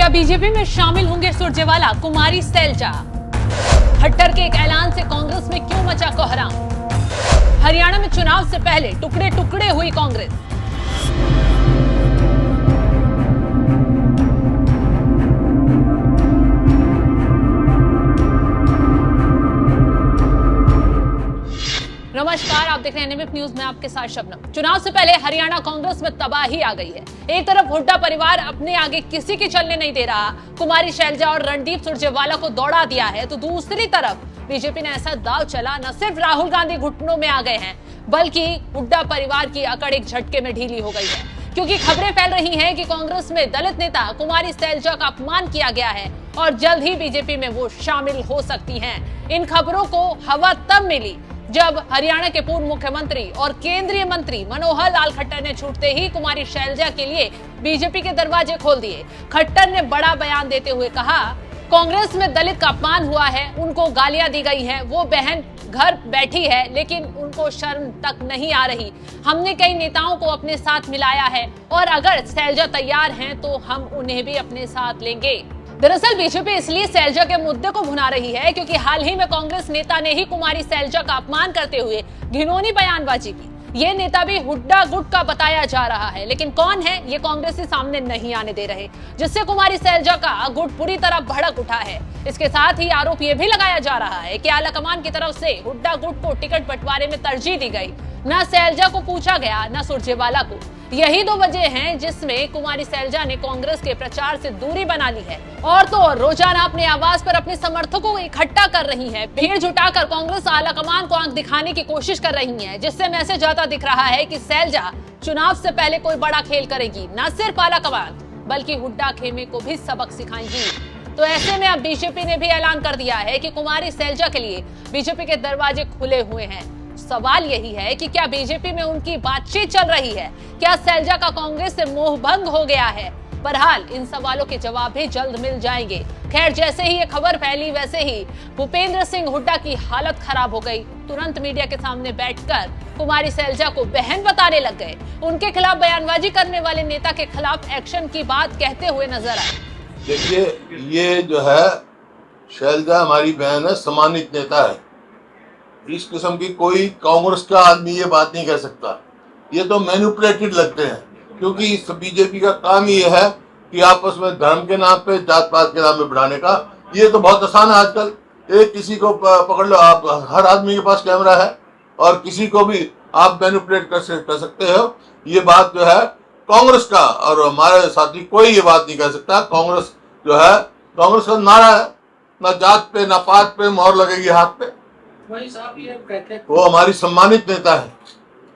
क्या बीजेपी में शामिल होंगे सुरजेवाला, कुमारी सैलजा? खट्टर के एक ऐलान से कांग्रेस में क्यों मचा कोहराम? हरियाणा में चुनाव से पहले टुकड़े टुकड़े हुई कांग्रेस। नमस्कार, आप देख रहे हैं एनएमएफ न्यूज में आपके साथ शबनम। चुनाव से पहले हरियाणा कांग्रेस में तबाही आ गई है। एक तरफ हुड्डा परिवार अपने आगे किसी के चलने नहीं दे रहा, कुमारी सैलजा और रणदीप सुरजेवाला को दौड़ा दिया है, तो दूसरी तरफ बीजेपी ने ऐसा दाव चला, न सिर्फ राहुल गांधी घुटनों में आ गए हैं, बल्कि हुड्डा परिवार की अकड़ एक झटके में ढीली हो गई है। क्योंकि खबरें फैल रही हैं कि कांग्रेस में दलित नेता कुमारी सैलजा का अपमान किया गया है और जल्द ही बीजेपी में वो शामिल हो सकती हैं। इन खबरों को हवा तब मिली जब हरियाणा के पूर्व मुख्यमंत्री और केंद्रीय मंत्री मनोहर लाल खट्टर ने छूटते ही कुमारी सैलजा के लिए बीजेपी के दरवाजे खोल दिए। खट्टर ने बड़ा बयान देते हुए कहा, कांग्रेस में दलित का अपमान हुआ है, उनको गालियां दी गई हैं, वो बहन घर बैठी है लेकिन उनको शर्म तक नहीं आ रही। हमने कई नेताओं को अपने साथ मिलाया है और अगर सैलजा तैयार हैं तो हम उन्हें भी अपने साथ लेंगे। दरअसल बीजेपी इसलिए सैलजा के मुद्दे को भुना रही है क्योंकि हाल ही में कांग्रेस नेता ने ही कुमारी सैलजा का अपमान करते हुए घिनौनी बयानबाजी की। ये नेता भी हुड्डा गुट का बताया जा रहा है, लेकिन कौन है ये कांग्रेसी सामने नहीं आने दे रहे, जिससे कुमारी सैलजा का गुट पूरी तरह भड़क उठा है। इसके साथ ही आरोप ये भी लगाया जा रहा है कि आलाकमान की तरफ से हुड्डा गुट को टिकट बंटवारे में तरजीह दी गई, न सैलजा को पूछा गया न सुरजेवाला को। यही दो वजह हैं जिसमें कुमारी सैलजा ने कांग्रेस के प्रचार से दूरी बना ली है और तो और रोजाना अपने आवाज पर अपने समर्थकों को इकट्ठा कर रही है। भीड़ जुटाकर कांग्रेस आलाकमान को आंख दिखाने की कोशिश कर रही है, जिससे मैसेज आता दिख रहा है कि सैलजा चुनाव से पहले कोई बड़ा खेल करेगी, न सिर्फ आलाकमान बल्कि हुड्डा खेमे को भी सबक सिखाएंगी। तो ऐसे में अब बीजेपी ने भी ऐलान कर दिया है कि कुमारी सैलजा के लिए बीजेपी के दरवाजे खुले हुए हैं। सवाल यही है कि क्या बीजेपी में उनकी बातचीत चल रही है? क्या सैलजा का कांग्रेस से मोह भंग हो गया है? बहरहाल इन सवालों के जवाब भी जल्द मिल जाएंगे। खैर, जैसे ही ये खबर फैली वैसे ही भूपेंद्र सिंह हुड्डा की हालत खराब हो गई। तुरंत मीडिया के सामने बैठकर कुमारी सैलजा को बहन बताने लग गए। उनके खिलाफ बयानबाजी करने वाले नेता के खिलाफ एक्शन की बात कहते हुए नजर आए। देखिए, ये जो है सैलजा हमारी बहन है, सम्मानित नेता है। इस किस्म की कोई कांग्रेस का आदमी ये बात नहीं कह सकता। ये तो मैनिपुलेटेड लगते हैं, क्योंकि इस बीजेपी का काम ही ये है कि आपस में धर्म के नाम पे, जात पात के नाम पे बढ़ाने का। ये तो बहुत आसान है आजकल। एक किसी को पकड़ लो, आप हर आदमी के पास कैमरा है और किसी को भी आप मैनिपुलेट कर सकते हो। ये बात जो है कांग्रेस का और हमारे साथी कोई ये बात नहीं कह सकता। कांग्रेस जो है, कांग्रेस का नारा है, ना जात पे ना पात पे मोहर लगेगी हाथ पे। वही साहब ये कहते हैं वो हमारी सम्मानित नेता है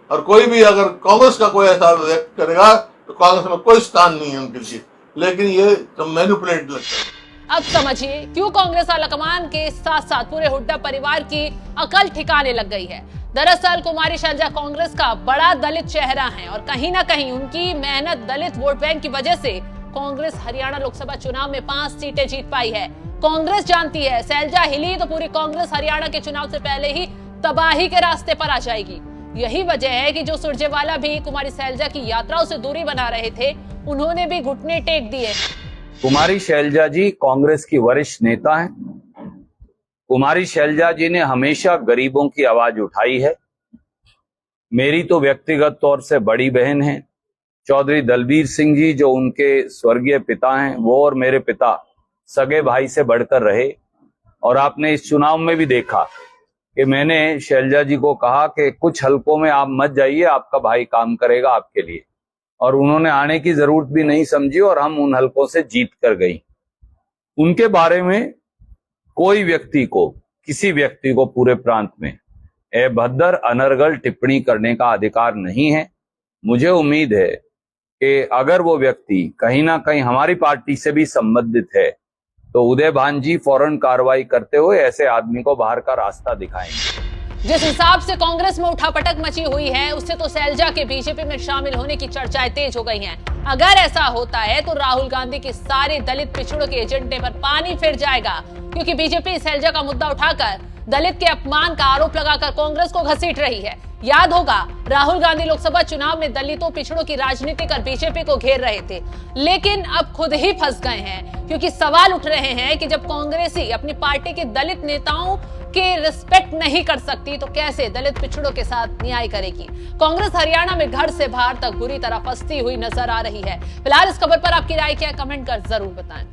और कोई भी अगर कांग्रेस का कोई ऐसा व्यक्त करेगा तो कांग्रेस में कोई स्थान नहीं है उनके लिए। लेकिन ये तो मैनिपुलेट लगता है। अब समझिए क्यों कांग्रेस आलाकमान के साथ साथ पूरे हुड्डा परिवार की अकल ठिकाने लग गई है। दरअसल कुमारी सैलजा कांग्रेस का बड़ा दलित चेहरा है और कहीं ना कहीं उनकी मेहनत दलित वोट बैंक की वजह से कांग्रेस हरियाणा लोकसभा चुनाव में 5 सीटें जीत पाई है। कांग्रेस जानती है सैलजा हिली तो पूरी कांग्रेस हरियाणा के चुनाव से पहले ही तबाही के रास्ते पर आ जाएगी। यही वजह है कि जो सुरजेवाला भी कुमारी सैलजा की यात्राओं से दूरी बना रहे थे, उन्होंने भी घुटने टेक दिए। कुमारी सैलजा जी कांग्रेस की वरिष्ठ नेता हैं। कुमारी सैलजा जी ने हमेशा गरीबों की आवाज उठाई है। मेरी तो व्यक्तिगत तौर से बड़ी बहन है। चौधरी दलबीर सिंह जी जो उनके स्वर्गीय पिता हैं, वो और मेरे पिता सगे भाई से बढ़कर रहे। और आपने इस चुनाव में भी देखा कि मैंने सैलजा जी को कहा कि कुछ हलकों में आप मत जाइए, आपका भाई काम करेगा आपके लिए, और उन्होंने आने की जरूरत भी नहीं समझी और हम उन हलकों से जीत कर गई। उनके बारे में कोई व्यक्ति को, किसी व्यक्ति को पूरे प्रांत में अभद्र अनर्गल टिप्पणी करने का अधिकार नहीं है। मुझे उम्मीद है कि अगर वो व्यक्ति कहीं ना कहीं हमारी पार्टी से भी संबंधित है तो उदय भान जी फौरन कार्रवाई करते हुए ऐसे आदमी को बाहर का रास्ता दिखाएंगे। जिस हिसाब से कांग्रेस में उठापटक मची हुई है, उससे तो सैलजा के बीजेपी में शामिल होने की चर्चाएं तेज हो गई हैं। अगर ऐसा होता है तो राहुल गांधी के सारे दलित पिछड़ों के एजेंडे पर पानी फिर जाएगा, क्योंकि बीजेपी सैलजा का मुद्दा उठाकर दलित के अपमान का आरोप लगाकर कांग्रेस को घसीट रही है। याद होगा राहुल गांधी लोकसभा चुनाव में दलितों पिछड़ों की राजनीति कर बीजेपी को घेर रहे थे, लेकिन अब खुद ही फंस गए हैं, क्योंकि सवाल उठ रहे हैं कि जब कांग्रेस ही अपनी पार्टी के दलित नेताओं के रिस्पेक्ट नहीं कर सकती तो कैसे दलित पिछड़ों के साथ न्याय करेगी। कांग्रेस हरियाणा में घर से बाहर तक बुरी तरह फंसती हुई नजर आ रही है। फिलहाल इस खबर पर आपकी राय क्या है, कमेंट कर जरूर बताएं।